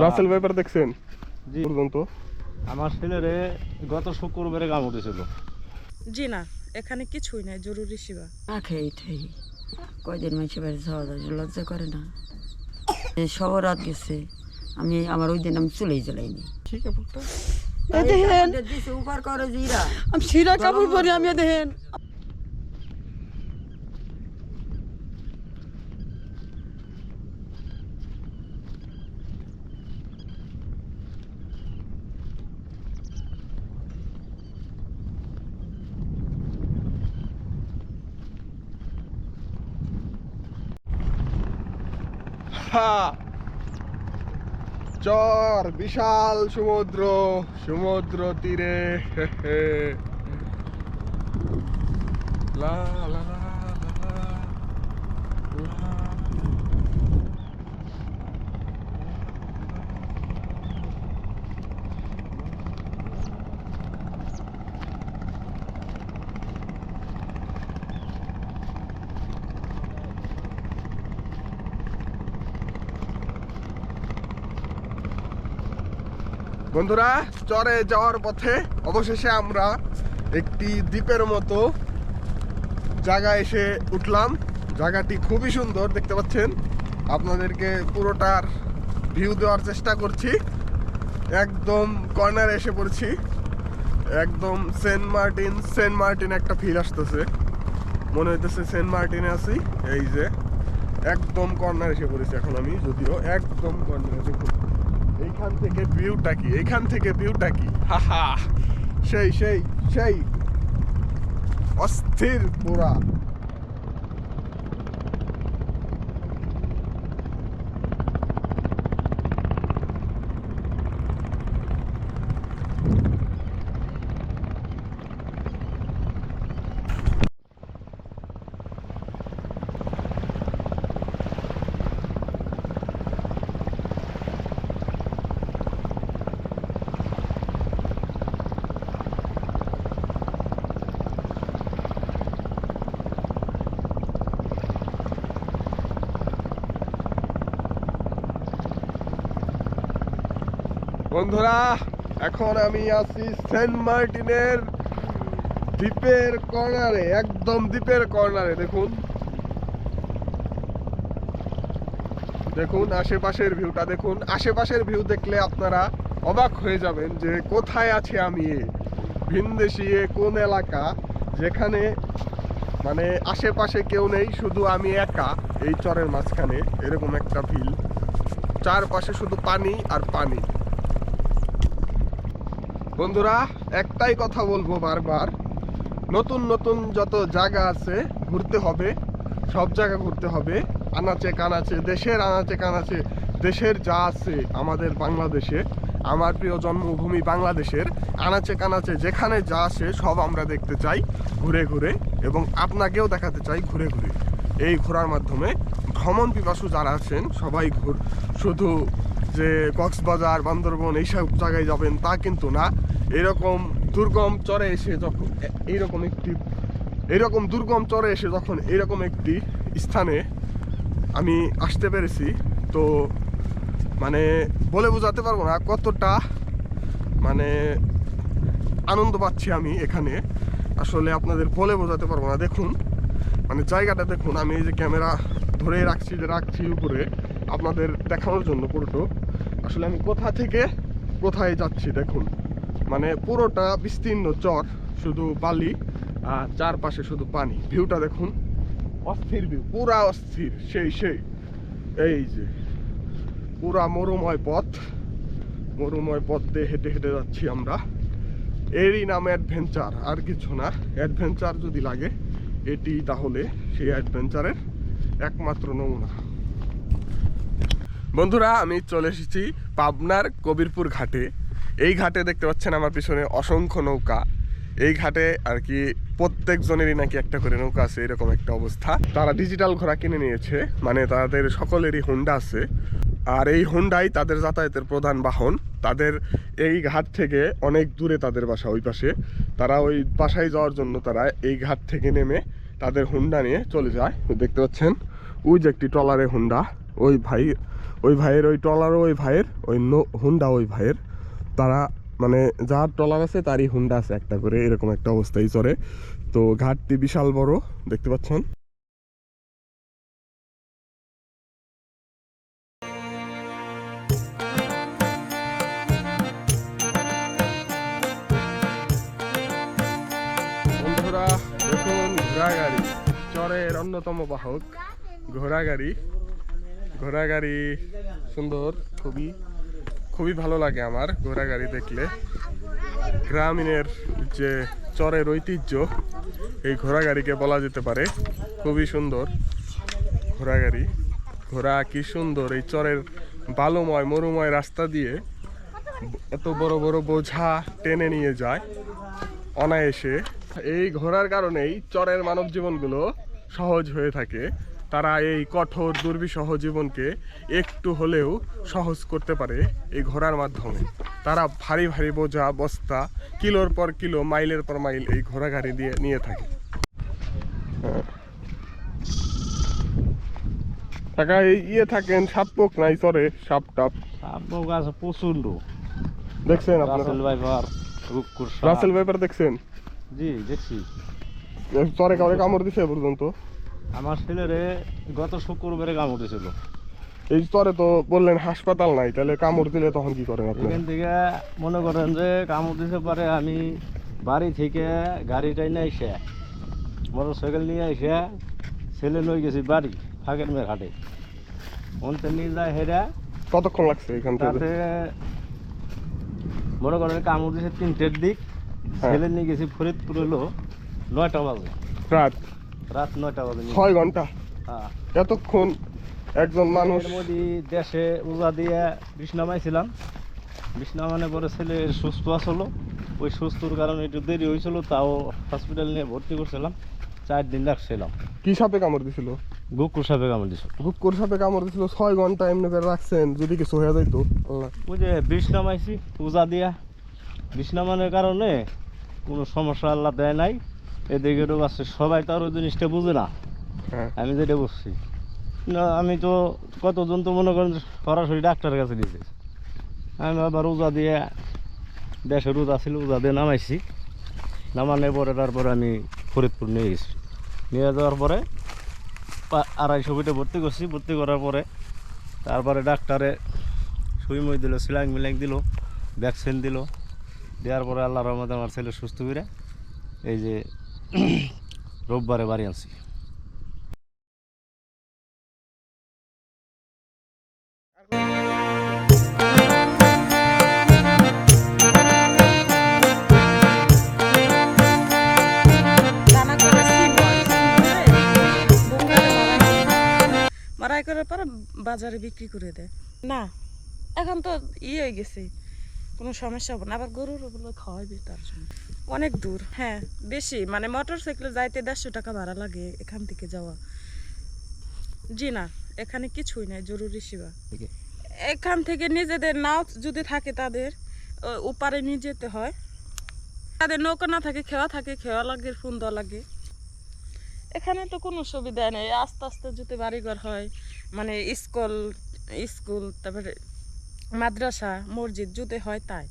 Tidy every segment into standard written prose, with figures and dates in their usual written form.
রাসেল ব্যাপার দেখছেন জি পর্যন্ত? আমার ছেলেরে গত শুক্রবারে গাম উঠেছিল। জি না, এখানে কিছুই নাই, জরুরি সেবা। না খেয়ে ঠেই কয়দিন মাসে বাড়ি যাওয়া যায়, লজ্জা করে না। সব রাত গেছে, আমার ওই দিন আমি চলেই জ্বালাইনি। উপহার করে জিরা আমি সিরা কাপড় পরি, আমি দেখেন চর, বিশাল সমুদ্র, সমুদ্র তীরে লা লা লা লা লা। বন্ধুরা, চরে যাওয়ার পথে অবশেষে আমরা একটি দ্বীপের মতো জায়গায় এসে উঠলাম। জায়গাটি খুবই সুন্দর, দেখতে পাচ্ছেন। আপনাদেরকে পুরোটার ভিউ দেওয়ার চেষ্টা করছি। একদম কর্নারে এসে পড়ছি, একদম সেন্ট মার্টিন একটা ফিল আসতেছে, মনে হইতেছে সেন্ট মার্টিনে আছি। এই যে একদম কর্নারে এসে পড়েছি এখন আমি, যদিও একদম কর্নারে। দেখুন এইখান থেকে ভিউটা কি, এইখান থেকে ভিউটা কি, হাহা, সেই সেই সেই অস্থির পুরা। বন্ধুরা, এখন আমি আছি সেন্ট মার্টিনের দ্বীপের কর্নারে, একদম দ্বীপের কর্নারে। দেখুন দেখুন আশেপাশের ভিউটা দেখুন। আশেপাশের ভিউ দেখলে আপনারা অবাক হয়ে যাবেন যে কোথায় আছি আমি, ভিনদেশি কোন এলাকা, যেখানে মানে আশেপাশে কেউ নেই, শুধু আমি একা এই চরের মাঝখানে। এরকম একটা ফিল, চারপাশে শুধু পানি আর পানি। বন্ধুরা, একটাই কথা বলবো বারবার, নতুন নতুন যত জায়গা আছে ঘুরতে হবে, সব জায়গা ঘুরতে হবে। আনাচে কানাচে, দেশের আনাচে কানাচে, দেশের যা আছে আমাদের বাংলাদেশে, আমার প্রিয় জন্মভূমি বাংলাদেশের আনাচে কানাচে যেখানে যা আছে সব আমরা দেখতে চাই ঘুরে ঘুরে, এবং আপনাকেও দেখাতে চাই ঘুরে ঘুরে। এই ঘোরার মাধ্যমে ভ্রমণ পিপাসু যারা আছেন সবাই শুধু যে কক্সবাজার, বান্দরবন এইসব জায়গায় যাবেন তা কিন্তু না। এরকম দুর্গম চরে এসে যখন এইরকম দুর্গম চরে এসে যখন এরকম একটি স্থানে আমি আসতে পেরেছি, তো মানে বলে বোঝাতে পারবো না কতটা মানে আনন্দ পাচ্ছি আমি এখানে। আসলে আপনাদের বলে বোঝাতে পারবো না। দেখুন মানে জায়গাটা দেখুন, আমি এই যে ক্যামেরা ধরে রাখছি উপরে আপনাদের দেখানোর জন্য পুরোটা। আসলে আমি কোথা থেকে কোথায় যাচ্ছি দেখুন, মানে পুরোটা বিস্তীর্ণ চর, শুধু বালি আর চারপাশে শুধু পানি। ভিউটা দেখুন, অস্থির ভিউ, পুরা অস্থির, সেই সেই। এই যে পুরা মরুময় পথ দিয়ে হেঁটে হেঁটে যাচ্ছি আমরা। এরই নাম অ্যাডভেঞ্চার, আর কিছু না। অ্যাডভেঞ্চার যদি লাগে এটি তাহলে সেই অ্যাডভেঞ্চারের একমাত্র নমুনা। বন্ধুরা, আমি চলে এসেছি পাবনার কবিরপুর ঘাটে। এই ঘাটে দেখতে পাচ্ছেন আমার পিছনে অসংখ্য নৌকা। এই ঘাটে আর কি প্রত্যেকজনেরই নাকি একটা করে নৌকা আছে, এরকম একটা অবস্থা। তারা ডিজিটাল ঘোড়া কিনে নিয়েছে, মানে তাদের সকলেরই হোন্ডা আছে, আর এই হোন্ডাই তাদের যাতায়াতের প্রধান বাহন। তাদের এই ঘাট থেকে অনেক দূরে তাদের বাসা, ওই পাশে। তারা ওই বাসায় যাওয়ার জন্য তারা এই ঘাট থেকে নেমে তাদের হোন্ডা নিয়ে চলে যায়। দেখতে পাচ্ছেন ওই যে একটি ট্রলারে হুন্ডা, ওই ভাইয়ের ওই ট্রলারও ওই ভাইয়ের, ওই হুন্ডা ওই ভাইয়ের। তারা মানে যার ট্রলার আছে তারই হুন্ডা আছে একটা করে, এরকম একটা অবস্থায় চড়ে। তো ঘাটটি বিশাল বড় দেখতে পাচ্ছেন। বন্ধুরা দেখুন ঘোড়া গাড়ি, চরের অন্যতম বাহক ঘোড়া গাড়ি সুন্দর, খুবই ভালো লাগে আমার ঘোড়া গাড়ি দেখলে। গ্রামীণের যে চরের ঐতিহ্য এই ঘোড়া গাড়িকে বলা যেতে পারে। খুবই সুন্দর ঘোড়া কি সুন্দর এই চরের বালুময় মরুময় রাস্তা দিয়ে এত বড় বড় বোঝা টেনে নিয়ে যায় অনায়াসে। এই ঘোড়ার কারণেই চরের মানব জীবনগুলো সহজ হয়ে থাকে। তারা এই কঠোর দুর্বিষহ জীবনকে একটু হলেও সহজ করতে পারে এই ঘোড়ার মাধ্যমে। তারা ভারী ভারী বোঝা বস্তা কিলোর পর কিলো মাইলের পর মাইল এই ঘোড়া গাড়ি দিয়ে নিয়ে থাকে। টাকা এই থাকেন সাপ পোক নাই চরে, সাপ টাপ আছে প্রচন্ড। দেখছেন রাসেল রাসেল ভাইপার দেখছেন? জি দেখছি। চরে কাউরে কামড় দিছে পর্যন্ত? আমার ছেলেরে গত শুক্রবারে কামড় দিয়েছিল। এই চরে তো বললেন হাসপাতাল নাই, তাহলে কামড় দিলে তখন কি করেন আপনি? এখান থেকে মনে করেন যে কামড় দিতে পারে, আমি বাড়ি থেকে গাড়িটাই নিয়ে এসে মোটর সাইকেল নিয়ে এসে ছেলে লই গেছি বাড়ি ফাঁকের মেয়ের হাটে, ওনতে নিয়ে যায় হেরা। কতক্ষণ লাগছে এখান থেকে? তাতে মনে করেন কামড় দিয়েছে 3টের দিক, ছেলে নিয়ে গেছি ফরিদপুর হলো 9টা বাজে, রাত 9টা বাজে। 6 ঘন্টা? হ্যাঁ। এতক্ষণ একজন মানুষ। এর মধ্যে দেশে উজা দিয়ে বিষ নামাইছিলাম, বিষ নামানোর পরে ছেলে সুস্থ আসলো। ওই সুস্থর কারণে একটু দেরি হয়েছিল, তাও হসপিটাল নিয়ে ভর্তি করছিলাম, 4 দিন রাখছিলাম। কি সাপে কামড় দিছিল? গুকুর সাপে কামড় দিছিল। গুকুর সাপে কামড় দিছিল, 6 ঘন্টা এমনি করে রাখছেন, যদি কিছু হয়ে যাইতো? আল্লাহ। ওই যে বিষ নামাইছি উজা দিয়া, বিষ নামানোর কারণে কোনো সমস্যা আল্লাহ দেয় নাই। এদিকে রোগ আছে, সবাই তো আর ওই জিনিসটা বুঝে না। হ্যাঁ। আমি যেটা বুঝছি না, আমি তো কতজন তো মনে করেন সরাসরি ডাক্তারের কাছে দিয়েছি। আমি আবার উজা দিয়ে, দেশের উজা ছিল, উজা দিয়ে নামাইছি। নামানোর পরে তারপরে আমি ফরিদপুর নিয়ে গেছি। নিয়ে যাওয়ার পরে 250 ফিটে ভর্তি করছি। ভর্তি করার পরে তারপরে ডাক্তারে সুই মই দিল, সিলাং মিলাং দিল, ভ্যাকসিন দিল। দেওয়ার পরে আল্লাহর রহমতে আমার ছেলে সুস্থ করে এই যে রোববারে বাড়ি আনছি। মারাই করার পর বাজারে বিক্রি করে দেয়। না এখন তো হয়ে গেছে, কোনো সমস্যা হবে না। আবার গরুর ওগুলো খাওয়াইবে, তার জন্য অনেক দূর। হ্যাঁ বেশি, মানে মোটর সাইকেলে যাইতে 150 টাকা ভাড়া লাগে এখান থেকে যাওয়া। জি না, এখানে কিছুই নাই জরুরি সেবা। এখান থেকে নিজেদের নাও যদি থাকে তাদের ওপারে নিয়ে যেতে হয়। তাদের নৌকা না থাকে, খেওয়া লাগে, ফোন দেওয়া লাগে। এখানে তো কোনো সুবিধা নেই। আস্তে আস্তে যদি বাড়িঘর হয়, মানে স্কুল তারপরে মাদ্রাসা মসজিদ যদি হয়, তাই।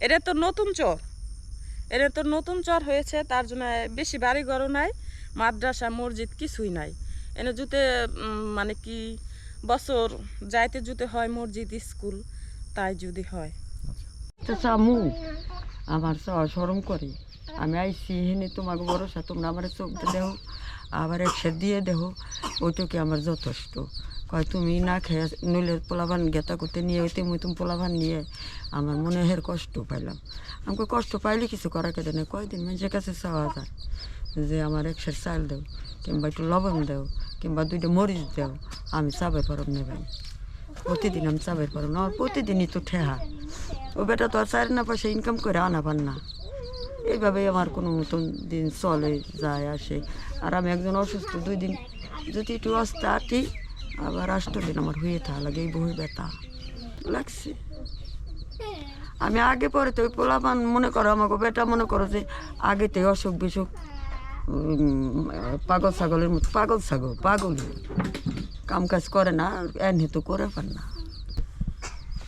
এটা তো নতুন চর হয়েছে, তার জন্য বেশি বাড়িঘরও নাই, মাদ্রাসা মসজিদ কিছুই নাই। এনে জুতে মানে কি বছর যাইতে জুতে হয় মসজিদ স্কুল, তাই যদি হয়। চামু আমার সরম করে, আমি আইসি হেনে তোমাকে ভরসা, তোমরা আমার চোখ দেহ আবার একসাথে দিয়ে দেহ, ওইটুকু আমার যথেষ্ট। কয় তুমি না খেয়ে নইলে পোলাভান গেতা করতে নিয়ে হইতে মুই তুমি পোলাভান নিয়ে আমার মনে হের কষ্ট পাইলাম। আমাকে কষ্ট পাইলে কিছু করার কেটে নেই। কয়দিন মানুষের কাছে চাওয়া যায় যে আমার একশের চাল দেও, কিংবা একটু লবণ দেও, কিংবা 2টা মরিচ দেও, আমি চাবের পারব না ভাই। প্রতিদিন আমি চাবের পারব না, আমার প্রতিদিনই তো ঠেহা। ও বেটা তো আর 4 পয়সা ইনকাম করে আনা পান না। এইভাবেই আমার কোনো মতন দিন চলে যায় আসে। আর আমি একজন অসুস্থ, 2 দিন যদি একটু অস্তে আটি, আবার 8 দিন আমার হয়ে থাকা লাগে, এই বই ব্যথা লাগছে। আমি আগে পরে তো ওই পোলাপান মনে করো, আমাকে বেটা মনে করো যে আগেতে অসুখ বিসুখ পাগল ছাগলের মতো, পাগল কাম কাজ করে না, এনে তো করে পার না।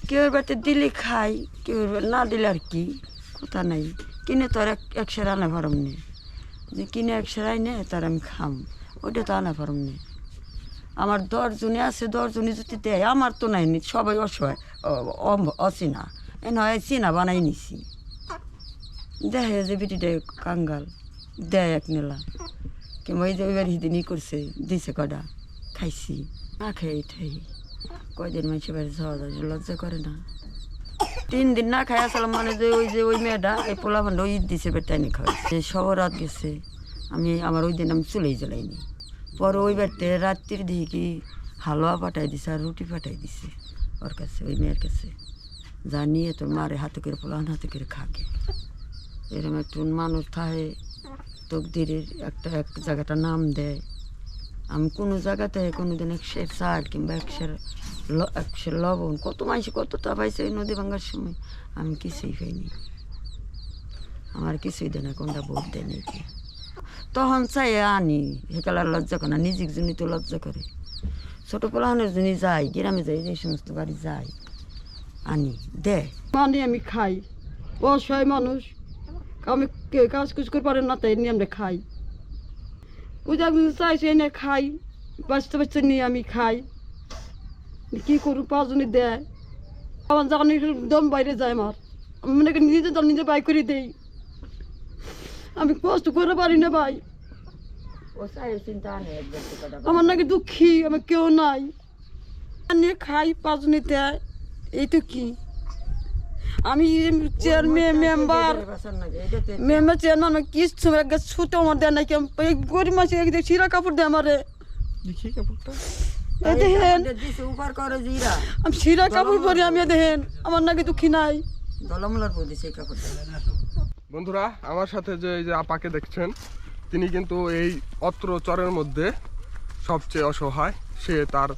কেউ বাড়িতে দিলে খাই, কেউ না দিলে আর কি, কথা নাই। কিনে তো আর এক সের আনা পারম নি, যে কিনে এক সেরাই নে তার আমি খাম, ওইটা তো আনা পারম নি। আমার 10 জনে আছে, 10 জনে যদি দেয়, আমার তো নাই, সবাই অসহায় অচিনা, এ নয় চিনা বানাই নিছি। দেখে যে বিটিটা কাঙ্গাল, দেয় এক নেলা, কিংবা এই যে ওইবার হিদিন ই করছে, দিছে কটা, খাইছি, না খেয়ে ঠাই কয়দিন মানুষের বাড়ি যাওয়া যায়, লজ্জা করে না। 3 দিন না খাই আসলাম, মানে যে ওই মেয়েটা এই পোলা ভান্ড ঈদ দিছে বেটাইনি খাওয়াই, সব রাত গেছে। আমার ওই দিন আমি চুলেই জ্বালাইনি। পরে ওই বাড়িতে রাত্রির দিকে কি হালুয়া পাঠাই দিছে আর রুটি পাঠাই দিছে ওর কাছে, ওই মেয়ের কাছে, যা নিয়ে তোর মারে হাতে করে পোলান হাতে করে খাকে। এরকম একটু মানুষ থাকে, তকদিরের এক জায়গাটা নাম দেয়। আমি কোনো জায়গাতে কোনোদিন 100 চাল কিংবা 100 লবণ, কত মানুষ কতটা পাইছে ওই নদী ভাঙার সময়, আমি কিছুই পাইনি। আমার কিছুই দেয় না, কোনটা ভোট দেয় নাকি। তখন চাই আনি, হেকালার লজ্জা করে না, নিজের জন্য তো লজ্জা করে। ছোটো পোলাহানের জন্য যাই, গ্রামে যাই, যে সমস্ত বাড়ি যাই, আনি দে মানে আমি খাই। অসহায় মানুষ, আমি কাজ কুজ করে পারেন না, তাই নিয়ে আমরা খাই। পূজা চাইছে এনে খাই, বাচ্চা বাচ্চা নিয়ে আমি খাই। কি করু, 5 জনে দেয়, আমার জানি দম বাইরে যায়। আমার আমি মনে করি নিজে দল নিজে বাই করে দেই, আমি কষ্ট করে পারি না ভাই। আমার নাকি দুঃখী, আমার কেউ নাই, নিয়ে খাই, 5 জনে দেয়, এই তো কি। আমি চেয়ারম্যান মেম্বার চেয়ারম্যান কিছু ছুটে আমার দেয় নাকি, গরিব মাসে শিরা কাপড় দেয় আমারে। দেখি কাপড়টা, দেখেন আমি শিরা কাপড় পরি, আমি দেখেন আমার নাকি দুঃখী নাই। বন্ধুরা আমার সাথে যে এই যে আপাকে দেখছেন, তিনি কিন্তু এই অত্র চরের মধ্যে সবচেয়ে অসহায়। সে তার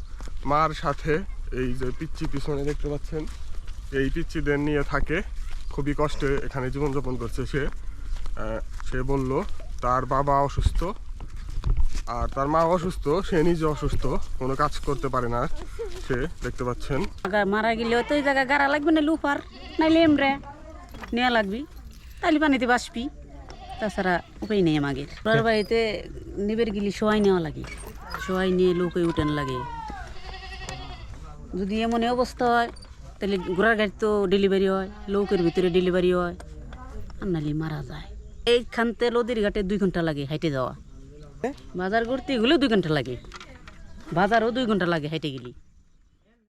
মার সাথে এই যে পিচ্চি পিছনে দেখতে পাচ্ছেন, এই পিচ্চিদের নিয়ে থাকে, খুবই কষ্টে এখানে জীবনযাপন করছে সে বলল তার বাবা অসুস্থ আর তার মা অসুস্থ, সে নিজে অসুস্থ, কোনো কাজ করতে পারে না সে, দেখতে পাচ্ছেন। মারা গেলেও তো ওই জায়গায় গাড়া লাগবে না, লুফার নাইলে এমরে নেওয়া লাগবি, তাহলে পানিতে বাসবি, তাছাড়া উপায় নেই আমাদের। ওর বাড়িতে নিবের গেলে সবাই নেওয়া লাগে, সবাই নিয়ে লোকে উঠান লাগে। যদি এমন অবস্থা হয় তাহলে ঘোড়ার গাড়ি তো ডেলিভারি হয়, লোকের ভিতরে ডেলিভারি হয়, আর নাহলে মারা যায়। এইখানতে নদীর ঘাটে 2 ঘন্টা লাগে হাইটে যাওয়া, বাজার করতে গেলেও 2 ঘন্টা লাগে, বাজারও 2 ঘন্টা লাগে হাইটে গেলে।